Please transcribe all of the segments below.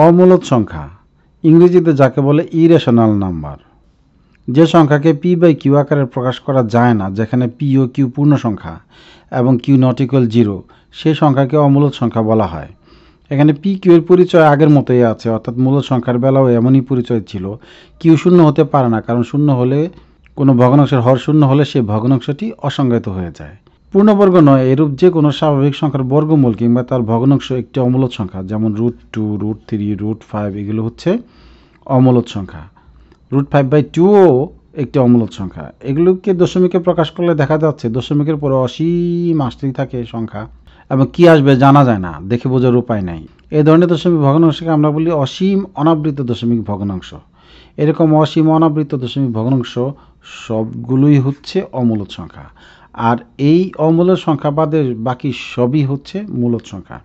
অমূলদ সংখ্যা ইংরেজিতে যাকে বলে ইরেশনাল নাম্বার, যে সংখ্যাকে পি বাই কিউ আকারে প্রকাশ করা যায় না, যেখানে পি ও কিউ পূর্ণ সংখ্যা এবং কিউ নট ইকুয়াল 0, সেই সংখ্যাকে অমূলদ সংখ্যা বলা হয়। এখানে পি কিউ এর পরিচয় আগের মতোই আছে, অর্থাৎ মূলদ সংখ্যার বেলাও এমনই পরিচয় ছিল। কিউ শূন্য হতে পারে না, কারণ শূন্য হলে কোনো ভগ্নাংশের হর শূন্য হলে সেই ভগ্নাংশটি অসংজ্ঞায়িত হয়ে যায়। পূর্ণবর্গ নয় এরূপ যে কোনো স্বাভাবিক সংখ্যার বর্গমূল কিংবা তার ভগ্নাংশ একটি অমূলদ সংখ্যা, যেমন √2, √3, √5 এগুলো হচ্ছে অমূলদ সংখ্যা। √5/2ও একটি অমূলদ সংখ্যা। এগুলোকে দশমিকে প্রকাশ করলে দেখা যাচ্ছে দশমিকের পরে অসীম আসতেই থাকে সংখ্যা, এবং কি আসবে জানা যায় না, দেখে বোঝার উপায় নাই। এই ধরনের দশমিক ভগ্নাংশকে আমরা বলি অসীম অনাবৃত দশমিক ভগ্নাংশ। এরকম অসীম অনাবৃত দশমিক ভগ্নাংশ সবগুলোই হচ্ছে অমূলদ সংখ্যা, আর এই অমূলদ সংখ্যা বাদে বাকি সবই হচ্ছে মূলদ সংখ্যা।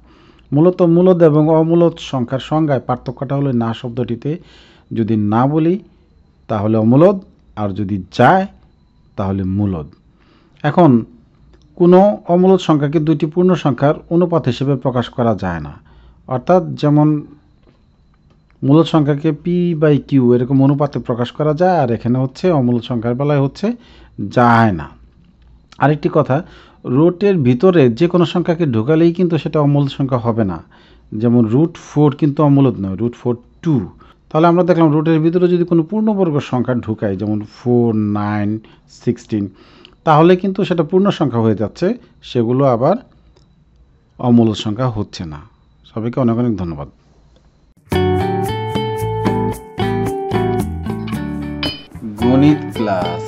মূলত মূলদ এবং অমূলদ সংখ্যার সংজ্ঞায় পার্থক্যটা হলো না শব্দটিতে, যদি না বলি তাহলে অমূলদ, আর যদি যায় তাহলে মূলদ। এখন কোনো অমূলদ সংখ্যাকে দুইটি পূর্ণ সংখ্যার অনুপাত হিসেবে প্রকাশ করা যায় না, অর্থাৎ যেমন মূলদ সংখ্যাকে পি বাই কিউ এরকম অনুপাতে প্রকাশ করা যায়, আর এখানে হচ্ছে অমূলদ সংখ্যার বেলায় হচ্ছে যায় না। আরেকটি কথা, রুটের ভিতরে যে কোনো সংখ্যাকে ঢোকালেই কিন্তু সেটা অমূলদ সংখ্যা হবে না। যেমন √4 কিন্তু অমূলদ নয়, √4(2). তাহলে আমরা দেখলাম রুটের ভিতরে যদি কোনো পূর্ণবর্গ সংখ্যা ঢুকাই, যেমন 4, 9, 16, তাহলে কিন্তু সেটা পূর্ণ সংখ্যা হয়ে যাচ্ছে, সেগুলো আবার অমূলদ সংখ্যা হচ্ছে না। সবাইকে অনেক অনেক ধন্যবাদ। গণিত ক্লাস।